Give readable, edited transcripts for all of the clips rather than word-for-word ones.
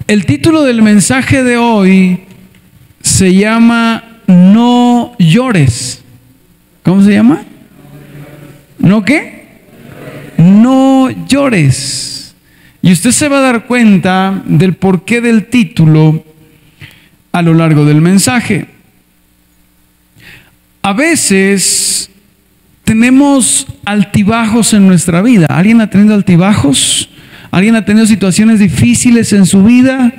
El título del mensaje de hoy se llama No llores. ¿Cómo se llama? ¿No qué? No llores. Y usted se va a dar cuenta del porqué del título a lo largo del mensaje. A veces tenemos altibajos en nuestra vida. ¿Alguien ha tenido altibajos? ¿Alguien ha tenido situaciones difíciles en su vida?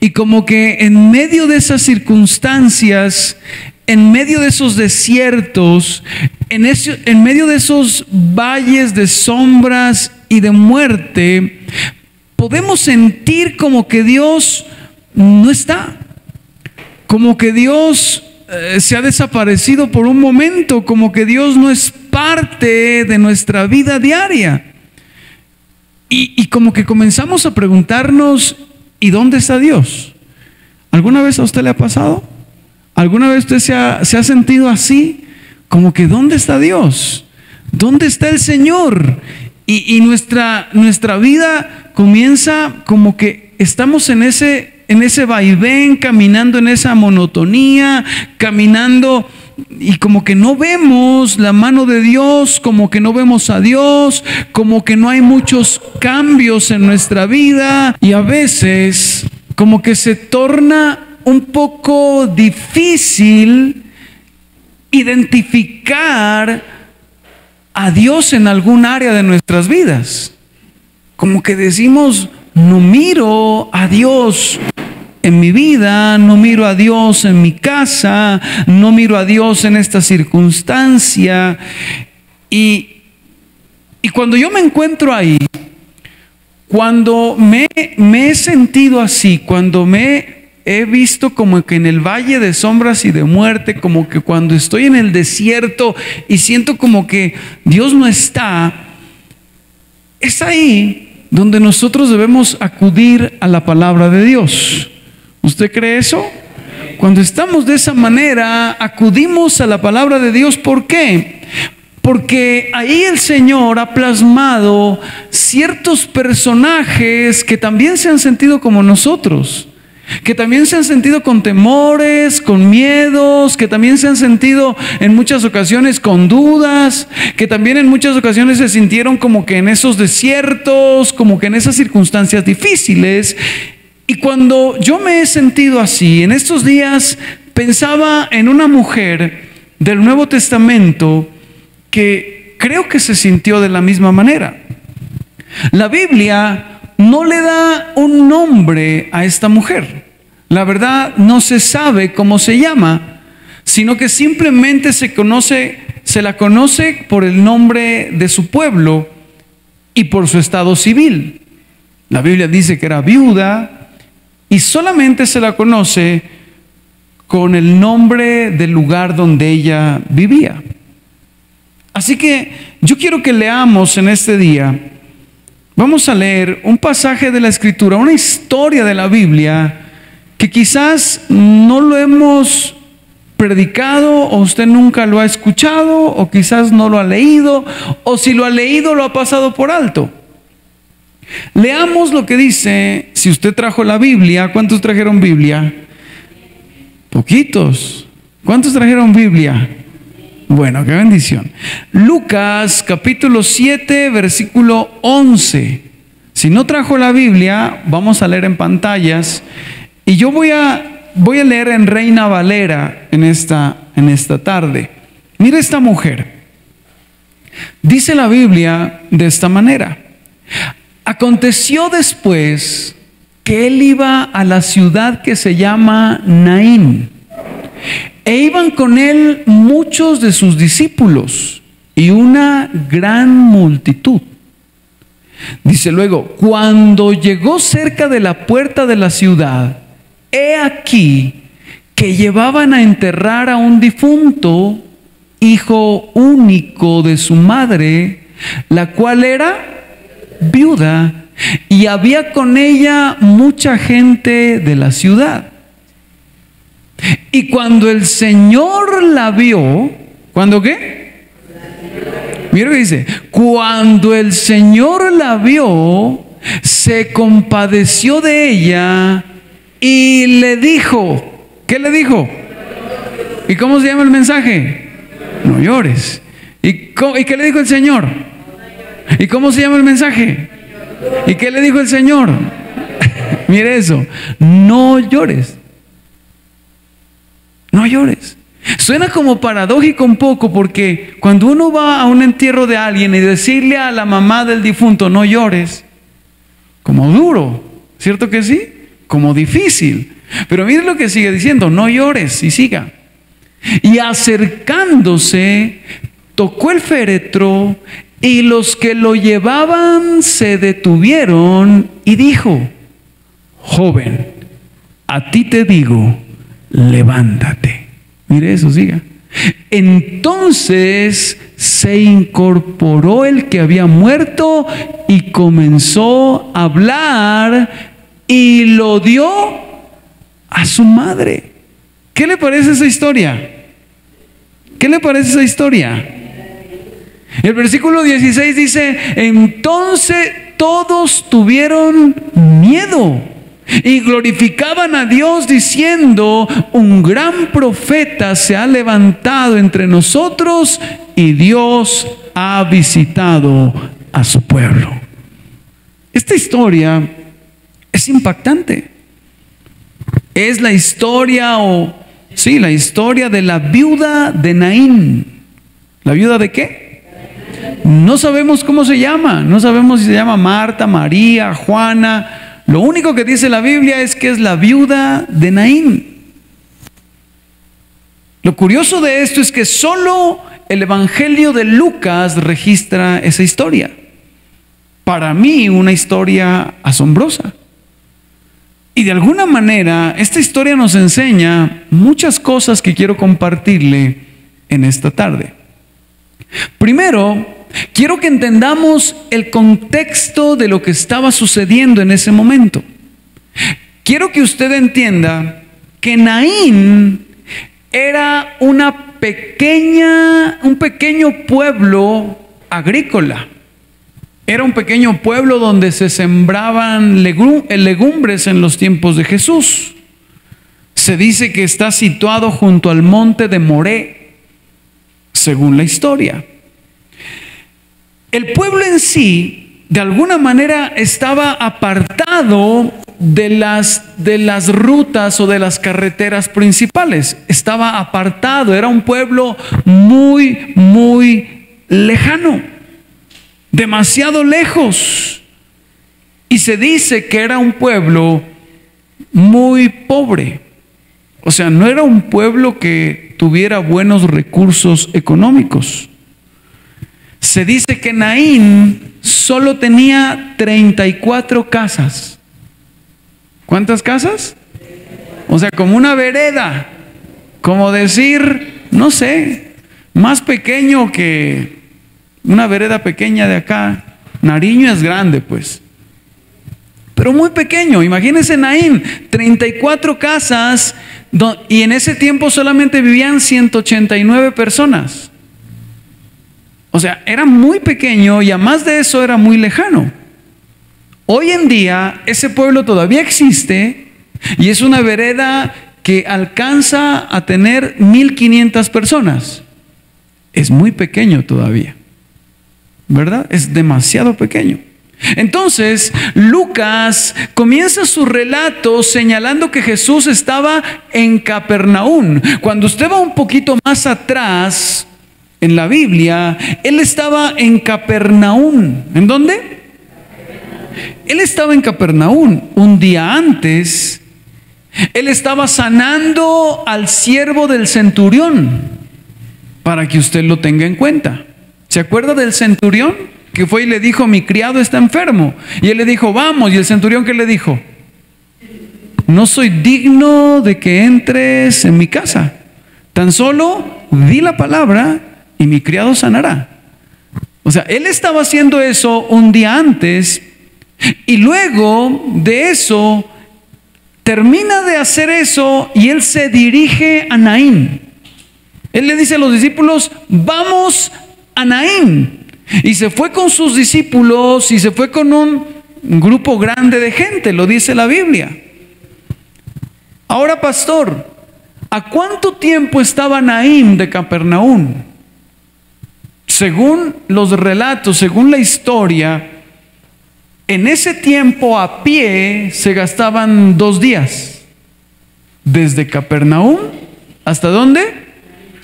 Y como que en medio de esas circunstancias, en medio de esos desiertos, en medio de esos valles de sombras y de muerte, podemos sentir como que Dios no está, como que Dios se ha desaparecido por un momento, como que Dios no es parte de nuestra vida diaria. Y como que comenzamos a preguntarnos, ¿y dónde está Dios? ¿Alguna vez a usted le ha pasado? ¿Alguna vez usted se ha sentido así? Como que ¿dónde está Dios? ¿Dónde está el Señor? Y nuestra vida comienza como que estamos en ese vaivén, caminando en esa monotonía, caminando y como que no vemos la mano de Dios, como que no vemos a Dios, como que no hay muchos cambios en nuestra vida, y a veces como que se torna un poco difícil identificar a Dios en algún área de nuestras vidas. Como que decimos, no miro a Dios en mi vida, no miro a Dios en mi casa, no miro a Dios en esta circunstancia. Y cuando yo me encuentro ahí, cuando me he sentido así, cuando me he visto como que en el valle de sombras y de muerte, como que cuando estoy en el desierto y siento como que Dios no está, es ahí donde nosotros debemos acudir a la palabra de Dios. ¿Usted cree eso? Cuando estamos de esa manera, acudimos a la palabra de Dios. ¿Por qué? Porque ahí el Señor ha plasmado ciertos personajes que también se han sentido como nosotros, que también se han sentido con temores, con miedos, que también se han sentido en muchas ocasiones con dudas, que también en muchas ocasiones se sintieron como que en esos desiertos, como que en esas circunstancias difíciles. Y cuando yo me he sentido así, en estos días pensaba en una mujer del Nuevo Testamento que creo que se sintió de la misma manera. La Biblia no le da un nombre a esta mujer. La verdad, no se sabe cómo se llama, sino que simplemente se la conoce por el nombre de su pueblo y por su estado civil. La Biblia dice que era viuda y solamente se la conoce con el nombre del lugar donde ella vivía. Así que yo quiero que leamos en este día. Vamos a leer un pasaje de la Escritura, una historia de la Biblia que quizás no lo hemos predicado, o usted nunca lo ha escuchado, o quizás no lo ha leído, o si lo ha leído lo ha pasado por alto. Leamos lo que dice. Si usted trajo la Biblia, ¿cuántos trajeron Biblia? Poquitos. ¿Cuántos trajeron Biblia? Bueno, qué bendición. Lucas capítulo 7 versículo 11. Si no trajo la Biblia, vamos a leer en pantallas. Y yo voy a leer en Reina Valera en esta tarde. Mira esta mujer. Dice la Biblia de esta manera: aconteció después que él iba a la ciudad que se llama Naín, e iban con él muchos de sus discípulos y una gran multitud. Dice luego: cuando llegó cerca de la puerta de la ciudad, he aquí que llevaban a enterrar a un difunto, hijo único de su madre, la cual era viuda, y había con ella mucha gente de la ciudad. Y cuando el Señor la vio, ¿cuándo qué? Mira lo que dice: cuando el Señor la vio, se compadeció de ella y le dijo, ¿qué le dijo? ¿Y cómo se llama el mensaje? No llores. ¿Y qué le dijo el Señor? ¿Y cómo se llama el mensaje? ¿Y qué le dijo el Señor? Mire eso, no llores. No llores. Suena como paradójico un poco, porque cuando uno va a un entierro de alguien y decirle a la mamá del difunto no llores, como duro, ¿cierto que sí? Como difícil. Pero mire lo que sigue diciendo, no llores, y siga. Y acercándose, tocó el féretro, y los que lo llevaban se detuvieron y dijo, joven, a ti te digo, levántate. Mire eso, siga. Entonces se incorporó el que había muerto y comenzó a hablar y lo dio a su madre. ¿Qué le parece esa historia? ¿Qué le parece esa historia? El versículo 16 dice, entonces todos tuvieron miedo y glorificaban a Dios diciendo, un gran profeta se ha levantado entre nosotros y Dios ha visitado a su pueblo. Esta historia es impactante. Es la historia, la historia de la viuda de Naín. ¿La viuda de qué? No sabemos cómo se llama. No sabemos si se llama Marta, María, Juana. Lo único que dice la Biblia es que es la viuda de Naín. Lo curioso de esto es que solo el Evangelio de Lucas registra esa historia. Para mí, una historia asombrosa. Y de alguna manera, esta historia nos enseña muchas cosas que quiero compartirle en esta tarde. Primero, quiero que entendamos el contexto de lo que estaba sucediendo en ese momento. Quiero que usted entienda que Naín era un pequeño pueblo agrícola. Era un pequeño pueblo donde se sembraban legumbres en los tiempos de Jesús. Se dice que está situado junto al monte de Moré, según la historia. El pueblo en sí, de alguna manera, estaba apartado de las rutas o de las carreteras principales. Estaba apartado, era un pueblo muy, muy lejano. Demasiado lejos. Y se dice que era un pueblo muy pobre. O sea, no era un pueblo que tuviera buenos recursos económicos. Se dice que Naín solo tenía 34 casas. ¿Cuántas casas? O sea, como una vereda. Como decir, no sé, más pequeño que una vereda pequeña de acá. Nariño es grande, pues, pero muy pequeño. Imagínense Naín, 34 casas, y en ese tiempo solamente vivían 189 personas. O sea, era muy pequeño y además de eso era muy lejano. Hoy en día ese pueblo todavía existe y es una vereda que alcanza a tener 1500 personas. Es muy pequeño todavía, ¿verdad? Es demasiado pequeño. Entonces, Lucas comienza su relato señalando que Jesús estaba en Capernaum. Cuando usted va un poquito más atrás en la Biblia, Él estaba en Capernaum. ¿En dónde? Él estaba en Capernaum. Un día antes, Él estaba sanando al siervo del centurión, para que usted lo tenga en cuenta. ¿Se acuerda del centurión? Que fue y le dijo, mi criado está enfermo. Y él le dijo, vamos. Y el centurión, ¿qué le dijo? No soy digno de que entres en mi casa. Tan solo di la palabra y mi criado sanará. O sea, él estaba haciendo eso un día antes. Y luego de eso, termina de hacer eso y él se dirige a Naín. Él le dice a los discípulos, vamos a Naín. Y se fue con sus discípulos y se fue con un un grupo grande de gente, lo dice la Biblia. Ahora, pastor, ¿a cuánto tiempo estaba Naín de Capernaum? Según los relatos, según la historia, en ese tiempo a pie se gastaban 2 días. Desde Capernaum, ¿hasta dónde?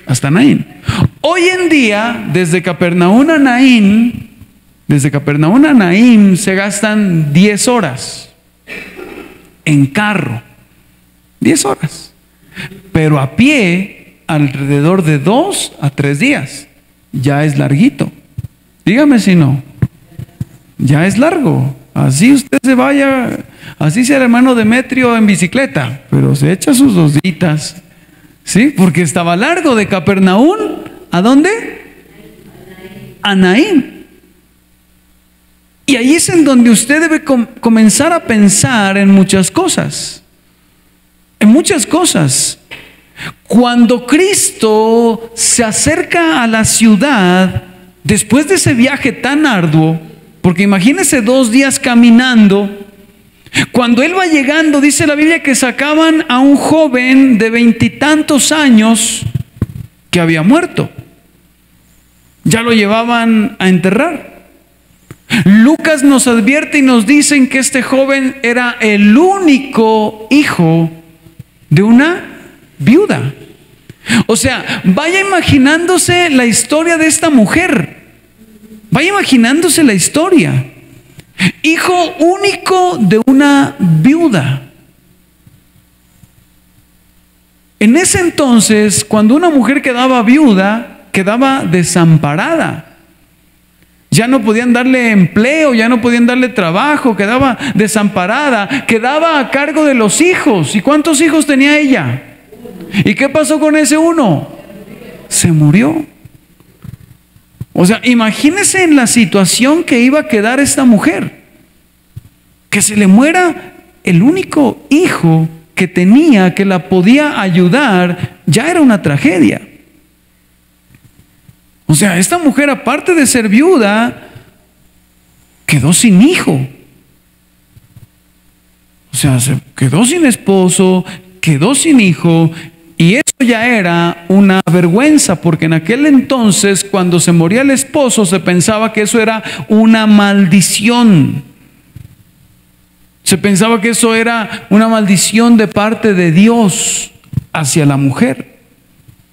Hasta Naín. Hoy en día, desde Capernaum a Naín se gastan 10 horas en carro. 10 horas. Pero a pie, alrededor de 2 a 3 días. Ya es larguito. Dígame si no. Ya es largo. Así usted se vaya, así sea el hermano Demetrio en bicicleta, pero se echa sus 2 días. ¿Sí? Porque estaba largo de Capernaum. ¿A dónde? A Naín. Y ahí es en donde usted debe comenzar a pensar en muchas cosas. En muchas cosas. Cuando Cristo se acerca a la ciudad, después de ese viaje tan arduo, porque imagínese 2 días caminando, cuando Él va llegando, dice la Biblia que sacaban a un joven de 20 y tantos años que había muerto. Ya lo llevaban a enterrar. Lucas nos advierte y nos dicen que este joven era el único hijo de una viuda. O sea, vaya imaginándose la historia de esta mujer. Vaya imaginándose la historia. Hijo único de una viuda. En ese entonces, cuando una mujer quedaba viuda, quedaba desamparada. Ya no podían darle empleo, ya no podían darle trabajo, quedaba desamparada, quedaba a cargo de los hijos. ¿Y cuántos hijos tenía ella? ¿Y qué pasó con ese uno? Se murió. O sea, imagínese en la situación que iba a quedar esta mujer. Que se le muera el único hijo que tenía, que la podía ayudar, ya era una tragedia. O sea, esta mujer, aparte de ser viuda, quedó sin hijo. O sea, se quedó sin esposo, quedó sin hijo. Y eso ya era una vergüenza, porque en aquel entonces, cuando se moría el esposo, se pensaba que eso era una maldición. Se pensaba que eso era una maldición de parte de Dios hacia la mujer.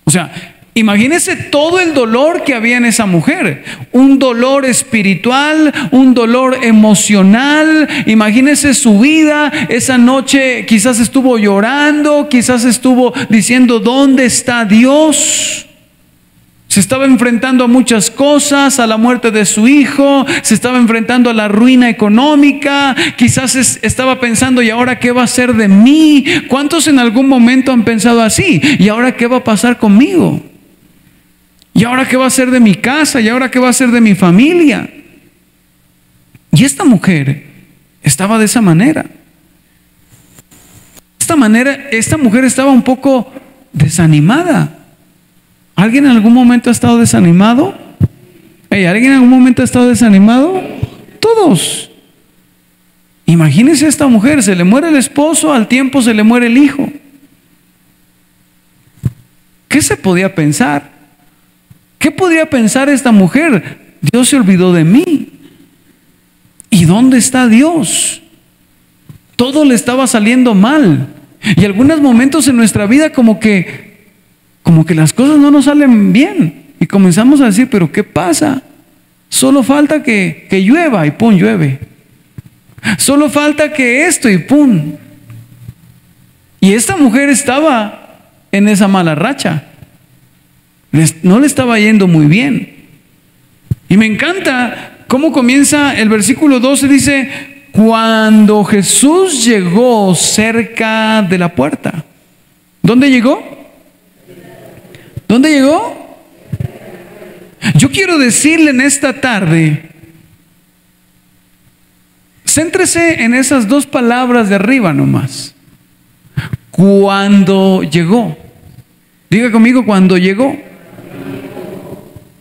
O sea, imagínese todo el dolor que había en esa mujer. Un dolor espiritual, un dolor emocional. Imagínese su vida. Esa noche quizás estuvo llorando, quizás estuvo diciendo, ¿dónde está Dios? Se estaba enfrentando a muchas cosas, a la muerte de su hijo, se estaba enfrentando a la ruina económica, quizás estaba pensando, ¿y ahora qué va a ser de mí? ¿Cuántos en algún momento han pensado así? ¿Y ahora qué va a pasar conmigo? ¿Y ahora qué va a ser de mi casa? ¿Y ahora qué va a ser de mi familia? Y esta mujer estaba de esa manera. Esta mujer estaba un poco desanimada. ¿Alguien en algún momento ha estado desanimado? ¿Alguien en algún momento ha estado desanimado? Todos. Imagínense a esta mujer, se le muere el esposo, al tiempo se le muere el hijo. ¿Qué se podía pensar? ¿Qué podría pensar esta mujer? Dios se olvidó de mí. ¿Y dónde está Dios? Todo le estaba saliendo mal. Y algunos momentos en nuestra vida como que las cosas no nos salen bien. Y comenzamos a decir, ¿pero qué pasa? Solo falta que llueva y pum, llueve. Solo falta que esto y pum. Y esta mujer estaba en esa mala racha. No le estaba yendo muy bien. Y me encanta cómo comienza el versículo 12. Dice, cuando Jesús llegó cerca de la puerta. ¿Dónde llegó? ¿Dónde llegó? Yo quiero decirle en esta tarde, céntrese en esas 2 palabras de arriba nomás. Cuando llegó. Diga conmigo, cuando llegó.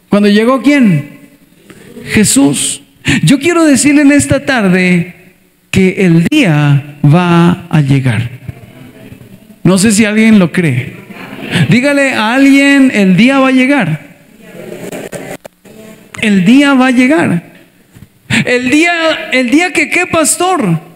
¿Cuando llegó quién? Jesús. Yo quiero decirle en esta tarde que el día va a llegar. No sé si alguien lo cree. Dígale a alguien, el día va a llegar. El día va a llegar. El día que, ¿qué, pastor?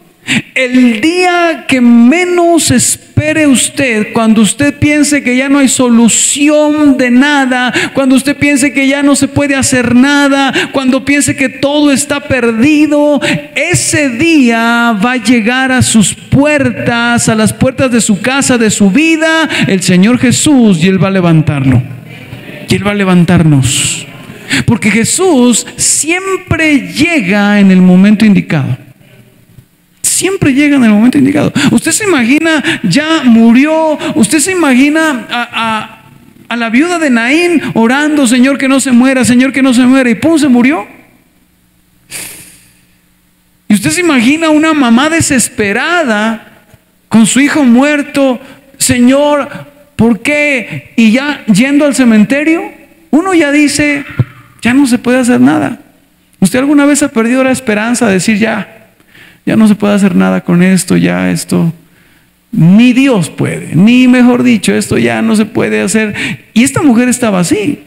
El día que menos espere usted, cuando usted piense que ya no hay solución de nada, cuando usted piense que ya no se puede hacer nada, cuando piense que todo está perdido, ese día va a llegar a sus puertas, a las puertas de su casa, de su vida, el Señor Jesús, y Él va a levantarlo. Y Él va a levantarnos. Porque Jesús siempre llega en el momento indicado. Siempre llega en el momento indicado. Usted se imagina, ya murió. Usted se imagina a la viuda de Naín orando, Señor que no se muera, Señor que no se muera, y pum, se murió. Y usted se imagina una mamá desesperada con su hijo muerto. Señor, ¿por qué? Y ya yendo al cementerio, uno ya dice, ya no se puede hacer nada. ¿Usted alguna vez ha perdido la esperanza de decir, ya no se puede hacer nada con esto, ya esto, ni Dios puede, ni mejor dicho, esto ya no se puede hacer? Y esta mujer estaba así.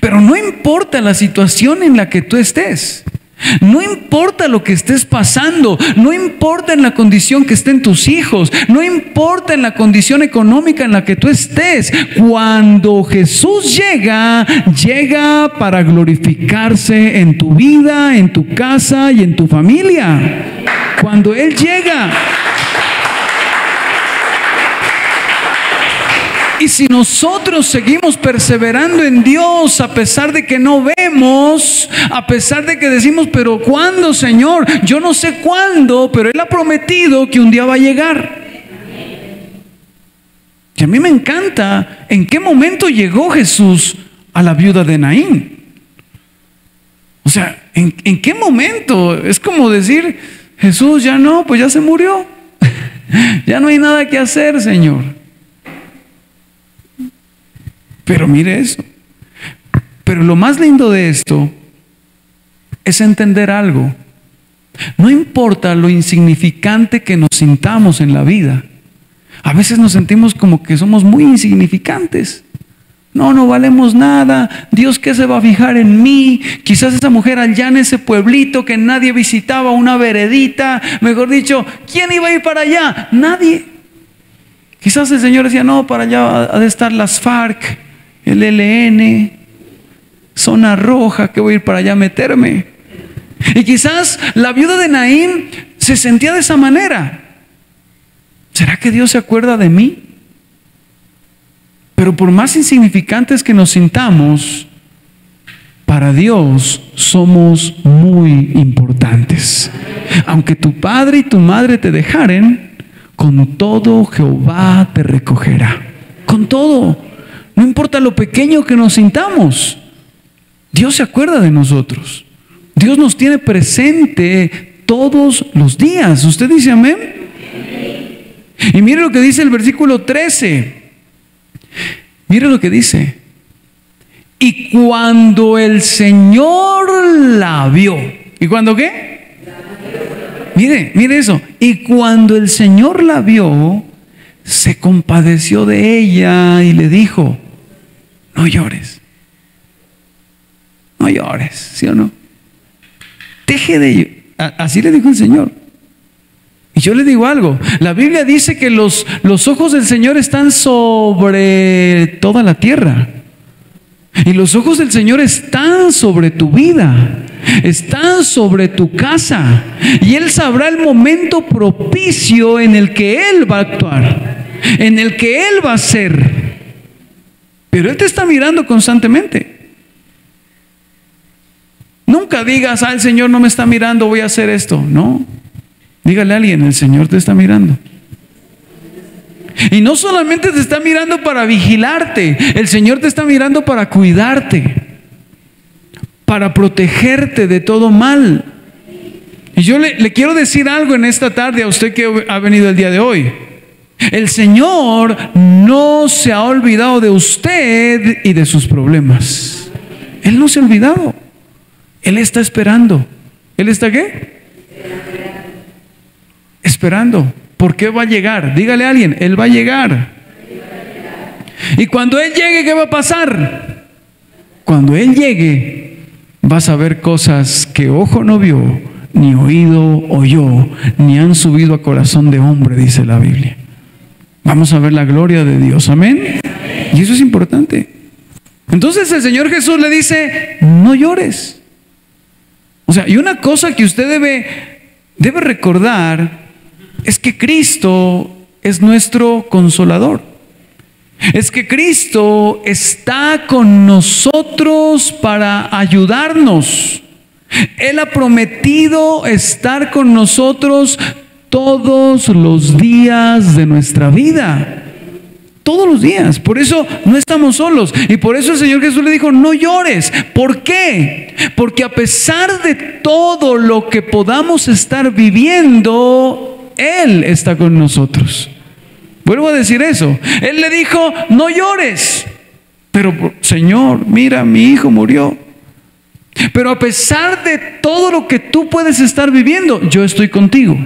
Pero no importa la situación en la que tú estés, no importa lo que estés pasando, no importa en la condición que estén tus hijos, no importa en la condición económica en la que tú estés, cuando Jesús llega, llega para glorificarse en tu vida, en tu casa y en tu familia. Cuando Él llega. Y si nosotros seguimos perseverando en Dios, a pesar de que no vemos, a pesar de que decimos, pero ¿cuándo, Señor? Yo no sé cuándo, pero Él ha prometido que un día va a llegar. Y a mí me encanta en qué momento llegó Jesús a la viuda de Naín. O sea, ¿en qué momento? Es como decir, Jesús ya no, pues ya se murió. Ya no hay nada que hacer, Señor. Pero mire eso. Pero lo más lindo de esto es entender algo. No importa lo insignificante que nos sintamos en la vida. A veces nos sentimos como que somos muy insignificantes. No valemos nada. Dios, ¿qué se va a fijar en mí? Quizás esa mujer allá en ese pueblito que nadie visitaba, una veredita, mejor dicho, ¿quién iba a ir para allá? Nadie. Quizás el Señor decía, no, para allá ha de estar las FARC, el ELN, zona roja, que voy a ir para allá a meterme. Y quizás la viuda de Naín se sentía de esa manera. ¿Será que Dios se acuerda de mí? Pero por más insignificantes que nos sintamos, para Dios somos muy importantes. Aunque tu padre y tu madre te dejaren, con todo Jehová te recogerá. Con todo. No importa lo pequeño que nos sintamos, Dios se acuerda de nosotros. Dios nos tiene presente todos los días. ¿Usted dice amén? Y mire lo que dice el versículo 13. Mire lo que dice. Y cuando el Señor la vio. ¿Y cuando qué? Mire eso. Y cuando el Señor la vio, se compadeció de ella y le dijo, no llores. No llores, ¿sí o no? Deje de llorar. Así le dijo el Señor. Y yo le digo algo. La Biblia dice que los ojos del Señor están sobre toda la tierra. Y los ojos del Señor están sobre tu vida. Están sobre tu casa. Y Él sabrá el momento propicio en el que Él va a actuar, en el que Él va a hacer. Pero Él te está mirando constantemente. Nunca digas, el Señor no me está mirando, voy a hacer esto. No. Dígale a alguien, el Señor te está mirando. Y no solamente te está mirando para vigilarte, el Señor te está mirando para cuidarte, para protegerte de todo mal. Y yo le quiero decir algo en esta tarde a usted que ha venido el día de hoy. El Señor no se ha olvidado de usted y de sus problemas. Él no se ha olvidado. Él está esperando. ¿Él está qué? esperando. ¿Por qué va a llegar? Dígale a alguien, Él va a llegar. Y cuando Él llegue, ¿qué va a pasar? Cuando Él llegue, vas a ver cosas que ojo no vio, ni oído oyó, ni han subido a corazón de hombre, dice la Biblia. Vamos a ver la gloria de Dios, amén. Y eso es importante. Entonces el Señor Jesús le dice, no llores. O sea, y una cosa que usted debe recordar es que Cristo es nuestro consolador. Es que Cristo está con nosotros para ayudarnos. Él ha prometido estar con nosotros todos los días de nuestra vida. Todos los días. Por eso no estamos solos. Y por eso el Señor Jesús le dijo, no llores. ¿Por qué? Porque a pesar de todo lo que podamos estar viviendo, Él está con nosotros. Vuelvo a decir eso. Él le dijo, no llores. Pero Señor, mira, mi hijo murió. Pero a pesar de todo lo que tú puedes estar viviendo, yo estoy contigo.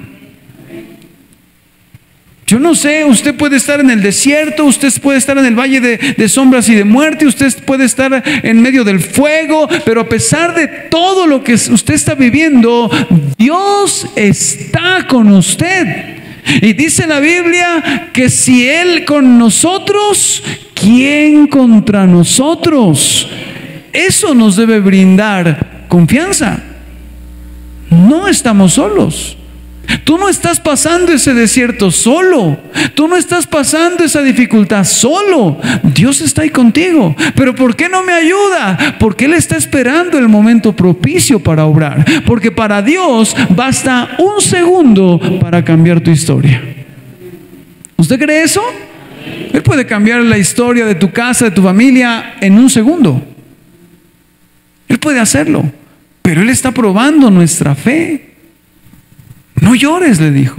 Yo no sé, usted puede estar en el desierto, usted puede estar en el valle de sombras y de muerte, usted puede estar en medio del fuego, pero a pesar de todo lo que usted está viviendo, Dios está con usted. Y dice la Biblia que si Él con nosotros, ¿quién contra nosotros? Eso nos debe brindar confianza. No estamos solos. Tú no estás pasando ese desierto solo. Tú no estás pasando esa dificultad solo. Dios está ahí contigo. Pero ¿por qué no me ayuda? Porque Él está esperando el momento propicio para obrar. Porque para Dios basta un segundo para cambiar tu historia. ¿Usted cree eso? Él puede cambiar la historia de tu casa, de tu familia en un segundo. Él puede hacerlo. Pero Él está probando nuestra fe. No llores, le dijo.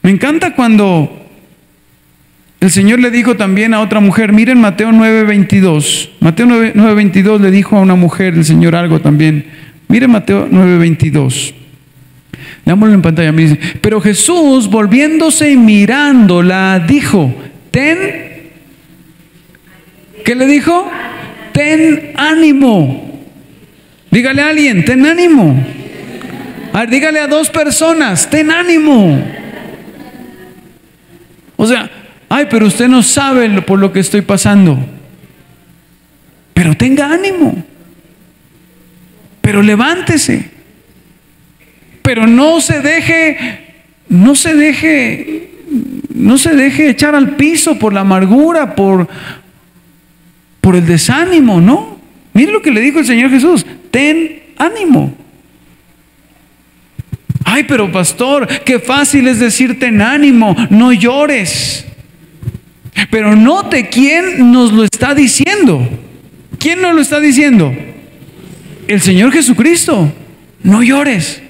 Me encanta cuando el Señor le dijo también a otra mujer, miren Mateo 9:22. Mateo 9:22 le dijo a una mujer el Señor algo también. Miren Mateo 9:22. Leámoslo en pantalla. Me dice, pero Jesús, volviéndose y mirándola, dijo, ten, ¿qué le dijo? Ten ánimo. Dígale a alguien, ten ánimo. A ver, dígale a dos personas, ten ánimo. O sea, ay, pero usted no sabe por lo que estoy pasando. Pero tenga ánimo. Pero levántese. Pero no se deje echar al piso por la amargura, por el desánimo, ¿no? Mire lo que le dijo el Señor Jesús, ten ánimo. Ay, pero pastor, qué fácil es decir ten ánimo, no llores. Pero note quién nos lo está diciendo. ¿Quién nos lo está diciendo? El Señor Jesucristo. No llores,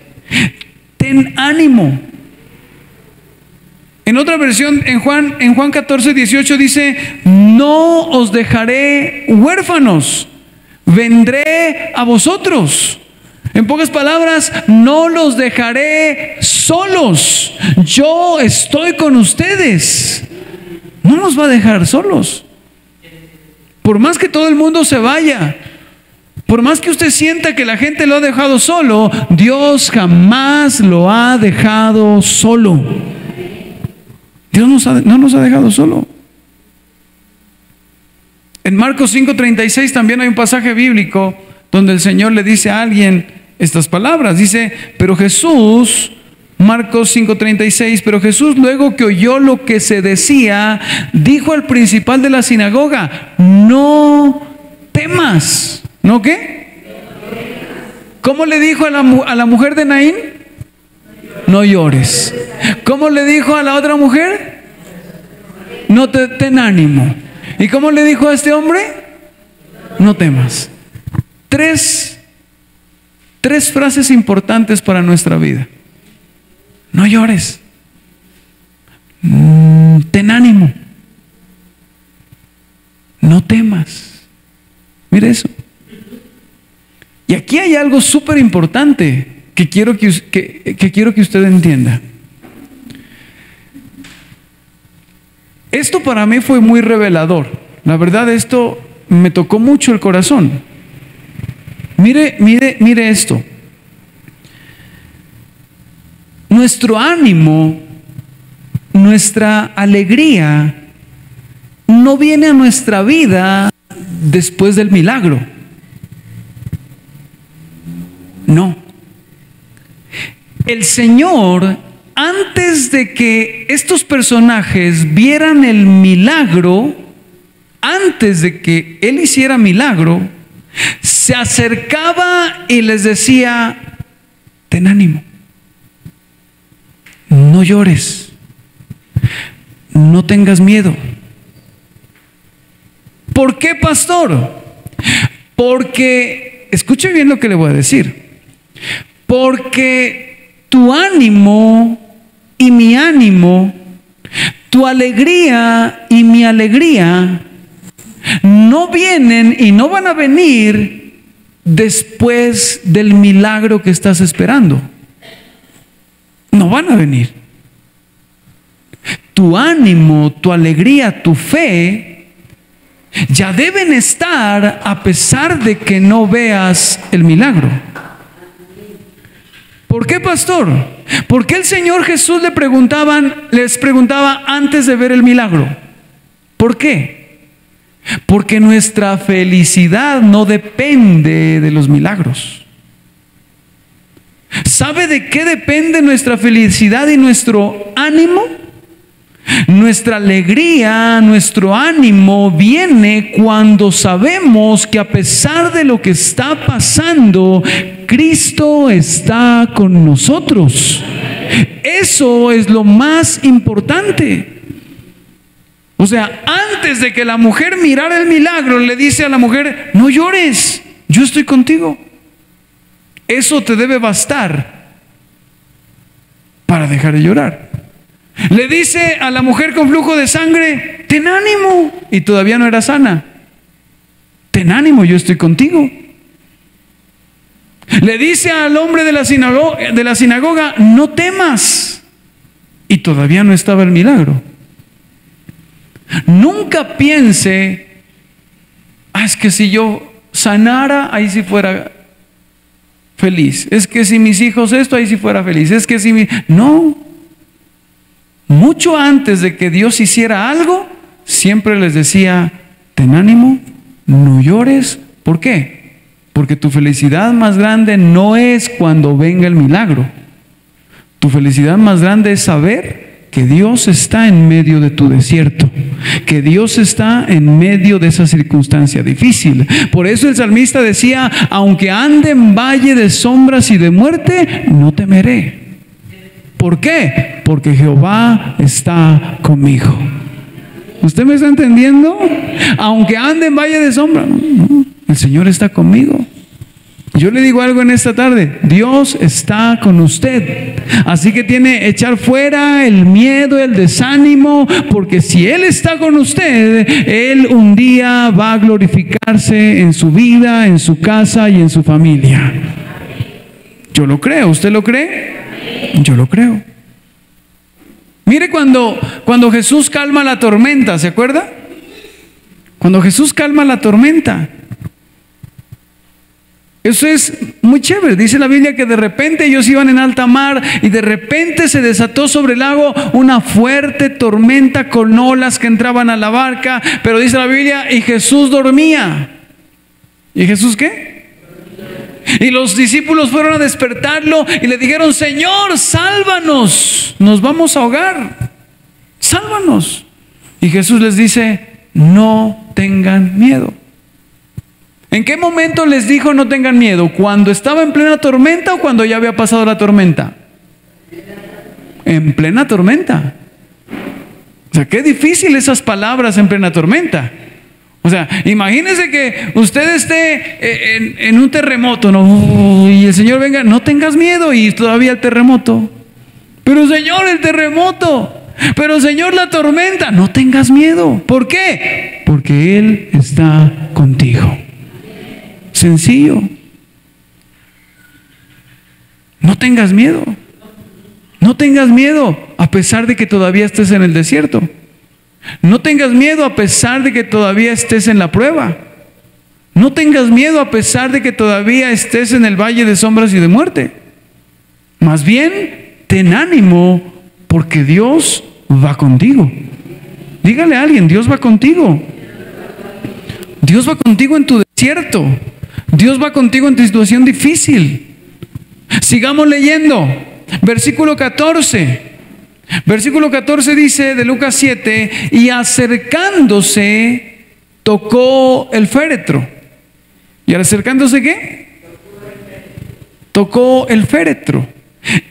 ten ánimo. En otra versión, en Juan 14:18 dice, no os dejaré huérfanos, vendré a vosotros. En pocas palabras, no los dejaré solos. Yo estoy con ustedes. No nos va a dejar solos. Por más que todo el mundo se vaya, por más que usted sienta que la gente lo ha dejado solo, Dios jamás lo ha dejado solo. Dios no nos ha dejado solo. En Marcos 5:36 también hay un pasaje bíblico donde el Señor le dice a alguien estas palabras. Dice, pero Jesús, Marcos 5:36, pero Jesús, luego que oyó lo que se decía, dijo al principal de la sinagoga, no temas. ¿No qué? ¿Cómo le dijo a la mujer de Naín? No llores. ¿Cómo le dijo a la otra mujer? No ten ánimo. ¿Y cómo le dijo a este hombre? No temas. Tres frases importantes para nuestra vida. No llores. Ten ánimo. No temas. Mire eso. Y aquí hay algo súper importante que quiero que usted entienda. Esto para mí fue muy revelador. La verdad, esto me tocó mucho el corazón. Mire esto. Nuestro ánimo, nuestra alegría, no viene a nuestra vida después del milagro. No. El Señor, antes de que estos personajes vieran el milagro, antes de que Él hiciera milagro, se acercaba y les decía: ten ánimo, no llores, no tengas miedo. ¿Por qué, pastor? Porque, escuche bien lo que le voy a decir, porque tu ánimo y mi ánimo, tu alegría y mi alegría, no vienen y no van a venir después del milagro que estás esperando. No van a venir. Tu ánimo, tu alegría, tu fe ya deben estar a pesar de que no veas el milagro. ¿Por qué, pastor? ¿Por qué el Señor Jesús les preguntaba antes de ver el milagro? ¿Por qué? Porque nuestra felicidad no depende de los milagros. ¿Sabe de qué depende nuestra felicidad y nuestro ánimo? Nuestra alegría, nuestro ánimo viene cuando sabemos que a pesar de lo que está pasando, Cristo está con nosotros. Eso es lo más importante. O sea, antes de que la mujer mirara el milagro, le dice a la mujer: no llores, yo estoy contigo. Eso te debe bastar para dejar de llorar. Le dice a la mujer con flujo de sangre: ten ánimo, y todavía no era sana. Ten ánimo, yo estoy contigo. Le dice al hombre de la sinagoga: no temas, y todavía no estaba el milagro. Nunca piense: es que si yo sanara, ahí sí fuera feliz. Es que si mis hijos esto, ahí sí fuera feliz. Es que si no. Mucho antes de que Dios hiciera algo, siempre les decía: ten ánimo, no llores. ¿Por qué? Porque tu felicidad más grande no es cuando venga el milagro. Tu felicidad más grande es saber que Dios está en medio de tu desierto, que Dios está en medio de esa circunstancia difícil. Por eso el salmista decía: aunque ande en valle de sombras y de muerte, no temeré. ¿Por qué? Porque Jehová está conmigo. ¿Usted me está entendiendo? Aunque ande en valle de sombra, no, el Señor está conmigo. Yo le digo algo en esta tarde: Dios está con usted. Así que tiene que echar fuera el miedo, el desánimo, porque si Él está con usted, Él un día va a glorificarse en su vida, en su casa y en su familia. Yo lo creo. ¿Usted lo cree? Yo lo creo. Mire cuando Jesús calma la tormenta, ¿se acuerda? Cuando Jesús calma la tormenta, eso es muy chévere. Dice la Biblia que de repente ellos iban en alta mar y de repente se desató sobre el lago una fuerte tormenta con olas que entraban a la barca. Pero dice la Biblia: y Jesús dormía. ¿Y Jesús qué? Y los discípulos fueron a despertarlo y le dijeron: Señor, sálvanos, nos vamos a ahogar, sálvanos. Y Jesús les dice: no tengan miedo. ¿En qué momento les dijo no tengan miedo? ¿Cuando estaba en plena tormenta o cuando ya había pasado la tormenta? En plena tormenta. O sea, qué difícil esas palabras en plena tormenta. O sea, imagínese que usted esté en un terremoto, ¿no? Y el Señor venga: no tengas miedo, y todavía el terremoto. Pero Señor, el terremoto. Pero Señor, la tormenta. No tengas miedo. ¿Por qué? Porque Él está contigo. Sencillo. No tengas miedo. No tengas miedo, a pesar de que todavía estés en el desierto. No tengas miedo a pesar de que todavía estés en la prueba. No tengas miedo a pesar de que todavía estés en el valle de sombras y de muerte. Más bien, ten ánimo porque Dios va contigo. Dígale a alguien, Dios va contigo. Dios va contigo en tu desierto. Dios va contigo en tu situación difícil. Sigamos leyendo. Versículo 14. Versículo 14 dice de Lucas 7, y acercándose tocó el féretro. ¿Y al acercándose qué? Tocó el féretro.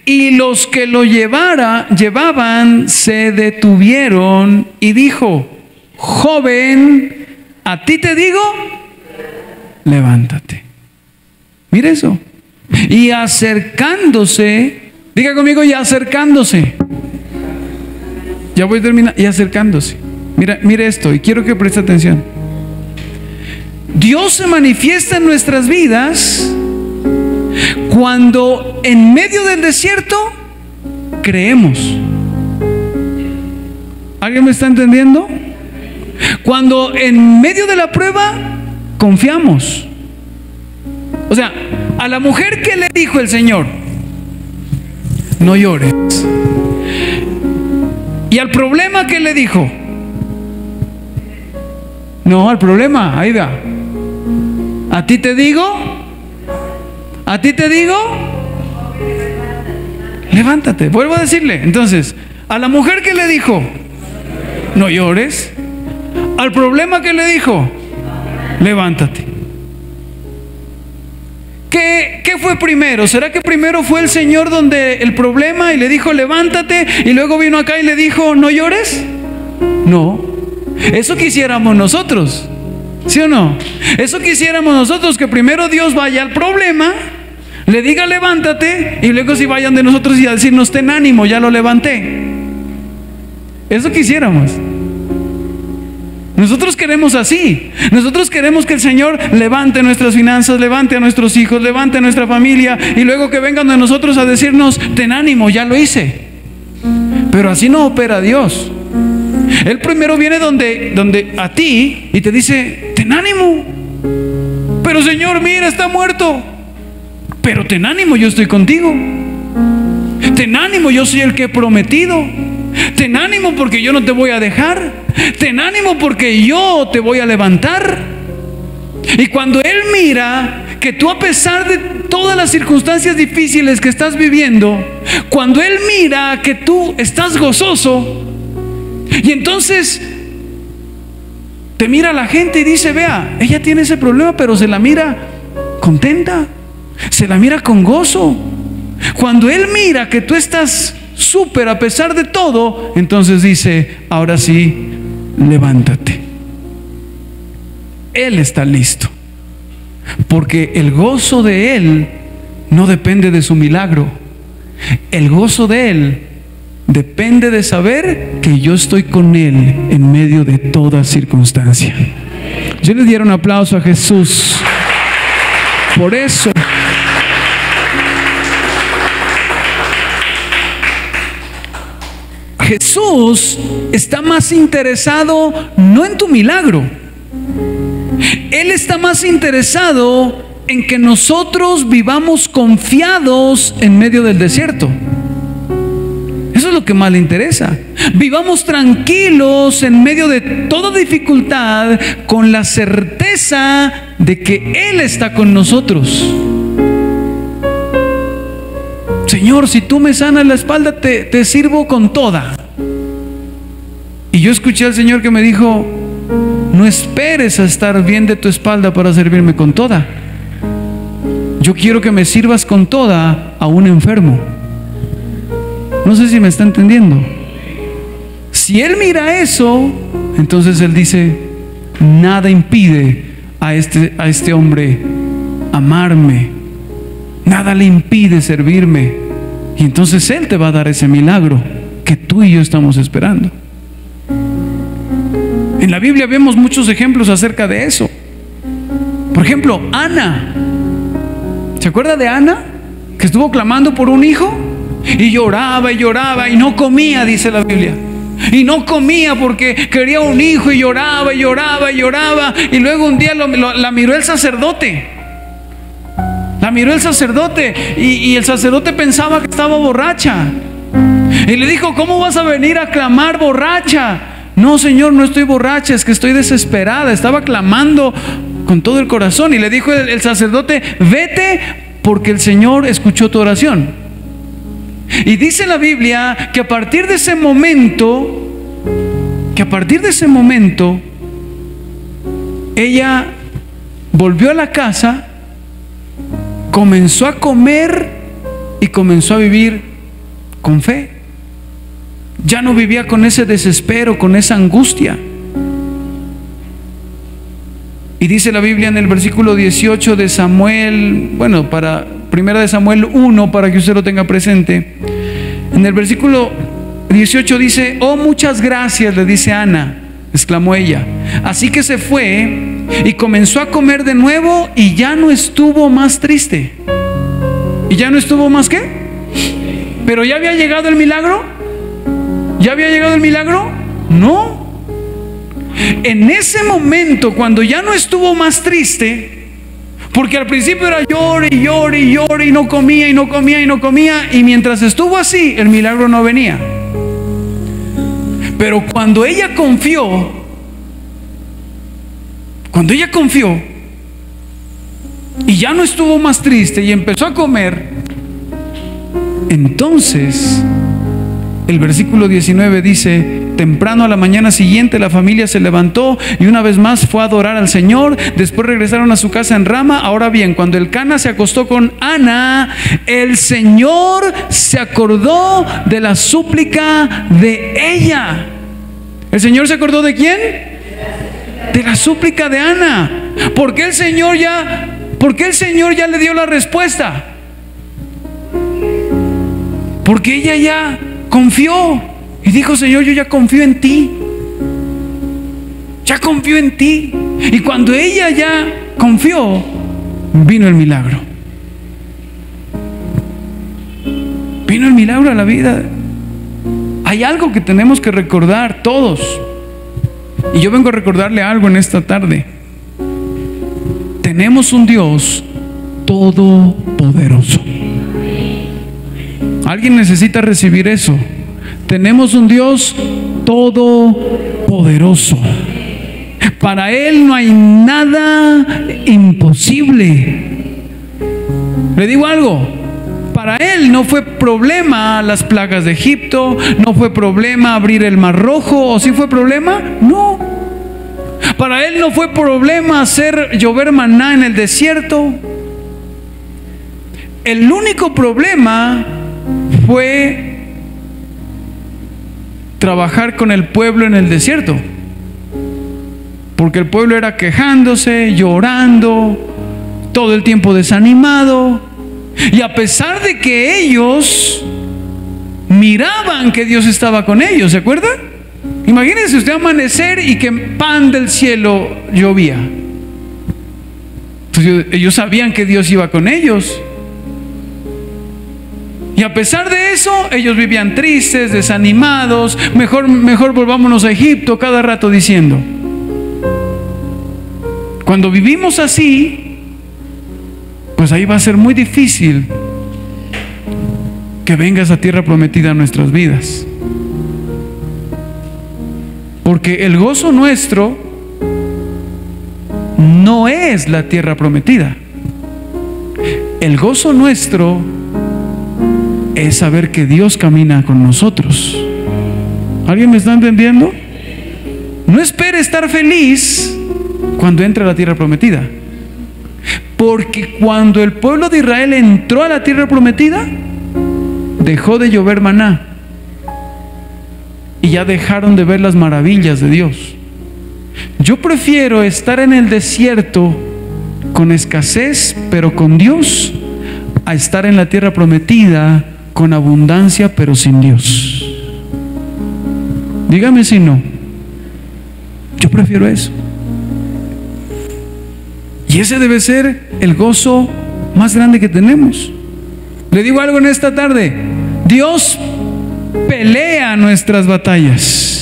Y los que lo llevaban se detuvieron y dijo: joven, a ti te digo, levántate. Mire eso. Y acercándose, diga conmigo, y acercándose. Ya voy a terminar. Y acercándose. Mire esto, y quiero que preste atención. Dios se manifiesta en nuestras vidas cuando en medio del desierto creemos. ¿Alguien me está entendiendo? Cuando en medio de la prueba confiamos. O sea, a la mujer que le dijo el Señor: no llores. Y al problema que le dijo: no, al problema, ahí va. A ti te digo, levántate. Vuelvo a decirle. Entonces, a la mujer que le dijo: no llores. Al problema que le dijo: levántate. ¿Qué fue primero? ¿Será que primero fue el Señor donde el problema y le dijo levántate, y luego vino acá y le dijo no llores? No. Eso quisiéramos nosotros, ¿sí o no? Eso quisiéramos nosotros, que primero Dios vaya al problema, le diga levántate, y luego si vayan de nosotros y a decirnos ten ánimo, ya lo levanté. Eso quisiéramos. Nosotros queremos así. Nosotros queremos que el Señor levante nuestras finanzas, levante a nuestros hijos, levante a nuestra familia, y luego que vengan de nosotros a decirnos ten ánimo, ya lo hice. Pero así no opera Dios. Él primero viene donde a ti y te dice ten ánimo. Pero Señor, mira, está muerto. Pero ten ánimo, yo estoy contigo. Ten ánimo, yo soy el que he prometido. Ten ánimo porque yo no te voy a dejar. Ten ánimo porque yo te voy a levantar. Y cuando Él mira que tú, a pesar de todas las circunstancias difíciles que estás viviendo, cuando Él mira que tú estás gozoso, y entonces te mira la gente y dice: vea, ella tiene ese problema, pero se la mira contenta, se la mira con gozo. Cuando Él mira que tú estás súper a pesar de todo, entonces dice: ahora sí, levántate. Él está listo, porque el gozo de Él no depende de su milagro. El gozo de Él depende de saber que yo estoy con Él en medio de toda circunstancia. Yo le diera un aplauso a Jesús por eso. Jesús está más interesado no en tu milagro. Él está más interesado en que nosotros vivamos confiados en medio del desierto. Eso es lo que más le interesa. Vivamos tranquilos en medio de toda dificultad, con la certeza de que Él está con nosotros. Señor, si tú me sanas la espalda, te sirvo con toda. Y yo escuché al Señor que me dijo: no esperes a estar bien de tu espalda para servirme con toda. Yo quiero que me sirvas con toda a un enfermo. No sé si me está entendiendo. Si Él mira eso, entonces Él dice: nada impide a este hombre amarme, nada le impide servirme. Y entonces Él te va a dar ese milagro que tú y yo estamos esperando. En la Biblia vemos muchos ejemplos acerca de eso. Por ejemplo, Ana. ¿Se acuerda de Ana? Que estuvo clamando por un hijo y lloraba y no comía, dice la Biblia. y no comía porque quería un hijo y lloraba y lloraba y lloraba. Y luego un día la miró el sacerdote. La miró el sacerdote y el sacerdote pensaba que estaba borracha. Y le dijo: ¿cómo vas a venir a clamar borracha? No, Señor, no estoy borracha, es que estoy desesperada. Estaba clamando con todo el corazón. Y le dijo el sacerdote: vete, porque el Señor escuchó tu oración. Y dice la Biblia que a partir de ese momento, ella volvió a la casa, comenzó a comer y comenzó a vivir con fe. Ya no vivía con ese desespero, con esa angustia. Y dice la Biblia en el versículo 18 de Samuel, bueno, para primera de Samuel 1, para que usted lo tenga presente. En el versículo 18 dice: oh, muchas gracias, le dice Ana, exclamó ella. Así que se fue y comenzó a comer de nuevo y ya no estuvo más triste. ¿Y ya no estuvo más qué? ¿Pero ya había llegado el milagro? ¿Ya había llegado el milagro? No. En ese momento, cuando ya no estuvo más triste, porque al principio era llore y llore y llore y no comía y no comía y no comía, y mientras estuvo así, el milagro no venía. Pero cuando ella confió, y ya no estuvo más triste y empezó a comer, entonces el versículo 19 dice: temprano a la mañana siguiente la familia se levantó y una vez más fue a adorar al Señor. Después regresaron a su casa en Rama. Ahora bien, cuando Elcana se acostó con Ana, el Señor se acordó de la súplica de ella. ¿El Señor se acordó de quién? De la súplica de Ana. ¿Por qué el Señor ya le dio la respuesta? Porque ella ya confió y dijo: Señor, yo ya confío en ti. Ya confío en ti. Y cuando ella ya confió, vino el milagro. Vino el milagro a la vida. Hay algo que tenemos que recordar todos. Y yo vengo a recordarle algo en esta tarde. Tenemos un Dios todopoderoso. ¿Alguien necesita recibir eso? Tenemos un Dios todopoderoso. Para Él no hay nada imposible. Le digo algo: para Él no fue problema las plagas de Egipto, no fue problema abrir el Mar Rojo. ¿O sí fue problema? No. Para Él no fue problema hacer llover maná en el desierto. El único problema fue trabajar con el pueblo en el desierto, porque el pueblo era quejándose, llorando, todo el tiempo desanimado. Y a pesar de que ellos miraban que Dios estaba con ellos, ¿se acuerda? Imagínense usted amanecer y que pan del cielo llovía. Entonces ellos sabían que Dios iba con ellos. Y a pesar de eso, ellos vivían tristes, desanimados. Mejor volvámonos a Egipto, cada rato diciendo. Cuando vivimos así, pues ahí va a ser muy difícil que venga esa tierra prometida a nuestras vidas. Porque el gozo nuestro no es la tierra prometida. El gozo nuestro es saber que Dios camina con nosotros. ¿Alguien me está entendiendo? No espere estar feliz cuando entre a la tierra prometida, porque cuando el pueblo de Israel entró a la tierra prometida, dejó de llover maná y ya dejaron de ver las maravillas de Dios. Yo prefiero estar en el desierto con escasez pero con Dios, a estar en la tierra prometida con abundancia pero sin Dios. Dígame si no. Yo prefiero eso. Y ese debe ser el gozo más grande que tenemos. Le digo algo en esta tarde: Dios pelea nuestras batallas.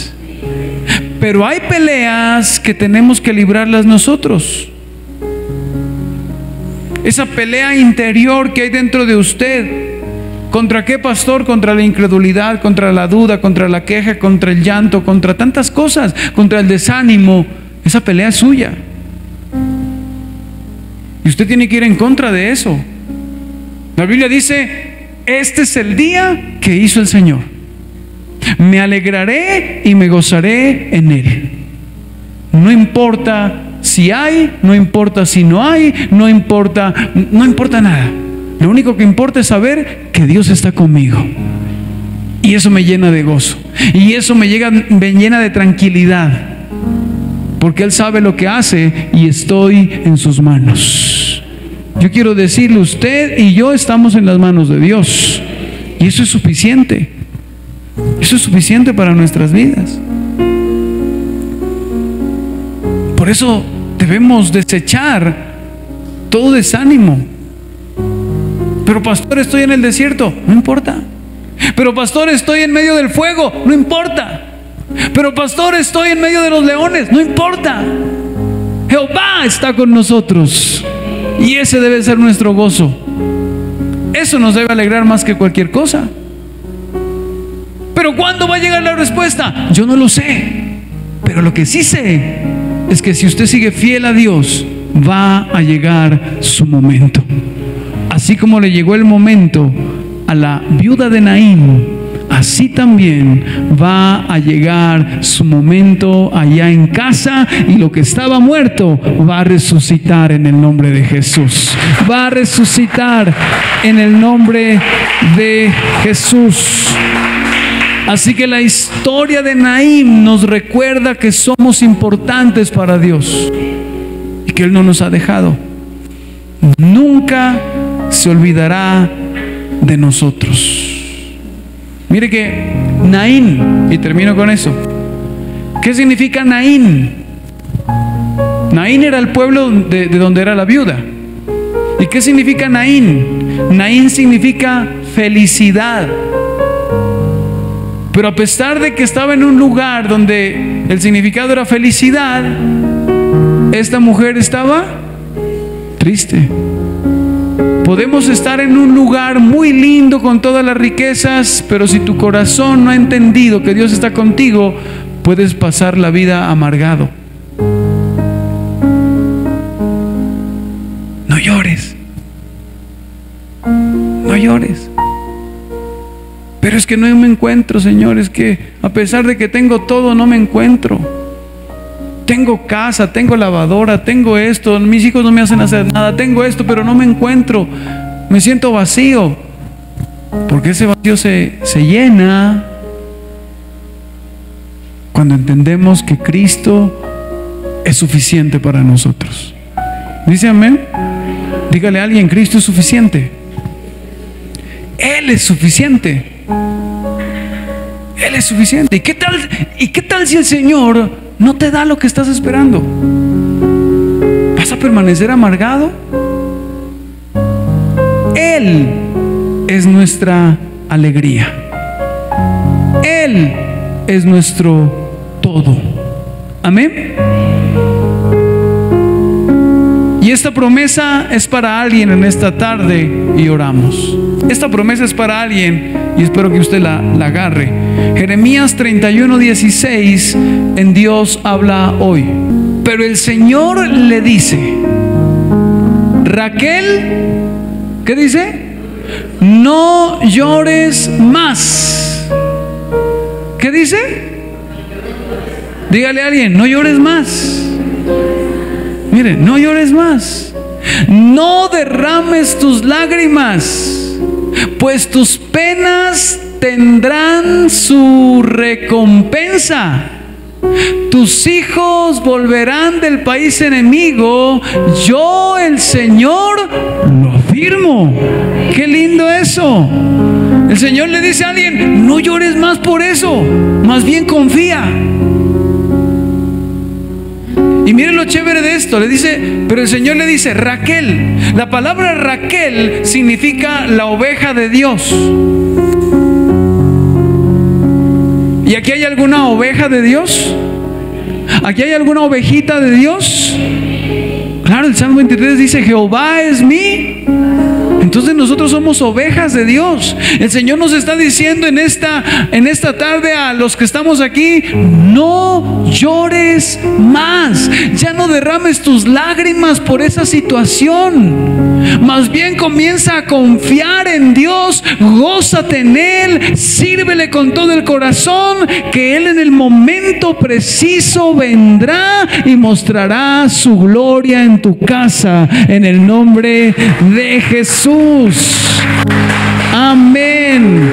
Pero hay peleas que tenemos que librarlas nosotros. Esa pelea interior que hay dentro de usted. ¿Contra qué, pastor? Contra la incredulidad, contra la duda, contra la queja, contra el llanto, contra tantas cosas, contra el desánimo. Esa pelea es suya. Y usted tiene que ir en contra de eso. La Biblia dice: este es el día que hizo el Señor. Me alegraré y me gozaré en Él. No importa si hay, no importa si no hay, no importa nada. Lo único que importa es saber que Dios está conmigo. Y eso me llena de gozo. Y eso me llena de tranquilidad. Porque Él sabe lo que hace y estoy en sus manos. Yo quiero decirle, usted y yo estamos en las manos de Dios. Y eso es suficiente. Eso es suficiente para nuestras vidas. Por eso debemos desechar todo desánimo. Pero pastor, estoy en el desierto. No importa. Pero pastor, estoy en medio del fuego. No importa. Pero pastor, estoy en medio de los leones. No importa. Jehová está con nosotros. Y ese debe ser nuestro gozo. Eso nos debe alegrar más que cualquier cosa. Pero ¿cuándo va a llegar la respuesta? Yo no lo sé. Pero lo que sí sé es que si usted sigue fiel a Dios, va a llegar su momento. Así como le llegó el momento a la viuda de Naín, así también va a llegar su momento allá en casa, y lo que estaba muerto va a resucitar en el nombre de Jesús. Va a resucitar en el nombre de Jesús. Así que la historia de Naín nos recuerda que somos importantes para Dios y que Él no nos ha dejado. Nunca se olvidará de nosotros. Mire que Naín, y termino con eso. ¿Qué significa Naín? Naín era el pueblo de donde era la viuda. ¿Y qué significa Naín? Naín significa felicidad. Pero a pesar de que estaba en un lugar donde el significado era felicidad, esta mujer estaba triste. Podemos estar en un lugar muy lindo con todas las riquezas, pero si tu corazón no ha entendido que Dios está contigo, puedes pasar la vida amargado. No llores. No llores. Pero es que no me encuentro, Señor. Es que a pesar de que tengo todo, no me encuentro. Tengo casa, tengo lavadora, tengo esto, mis hijos no me hacen hacer nada, tengo esto, pero no me encuentro. Me siento vacío. Porque ese vacío se llena cuando entendemos que Cristo es suficiente para nosotros. ¿Dice amén? Dígale a alguien: Cristo es suficiente. Él es suficiente. Él es suficiente. ¿Y qué tal si el Señor no te da lo que estás esperando? ¿Vas a permanecer amargado? Él es nuestra alegría. Él es nuestro todo. Amén. Y esta promesa es para alguien en esta tarde, y oramos. Esta promesa es para alguien y espero que usted la agarre. Jeremías 31:16, en Dios habla hoy. Pero el Señor le dice: Raquel, ¿qué dice? No llores más. ¿Qué dice? Dígale a alguien: no llores más. Mire, no llores más. No derrames tus lágrimas, pues tus penas tendrán su recompensa. Tus hijos volverán del país enemigo. Yo, el Señor, lo afirmo. Qué lindo eso. El Señor le dice a alguien: no llores más por eso, más bien confía. Y miren lo chévere de esto. Le dice, pero el Señor le dice: Raquel. La palabra Raquel significa la oveja de Dios. ¿Y aquí hay alguna oveja de Dios? ¿Aquí hay alguna ovejita de Dios? Claro, el Salmo 23 dice: Jehová es mi. Entonces nosotros somos ovejas de Dios. El Señor nos está diciendo en esta tarde a los que estamos aquí: no llores más, ya no derrames tus lágrimas por esa situación. Más bien comienza a confiar en Dios, gózate en Él, sírvele con todo el corazón, que Él en el momento preciso vendrá y mostrará su gloria en tu casa, en el nombre de Jesús. Amén.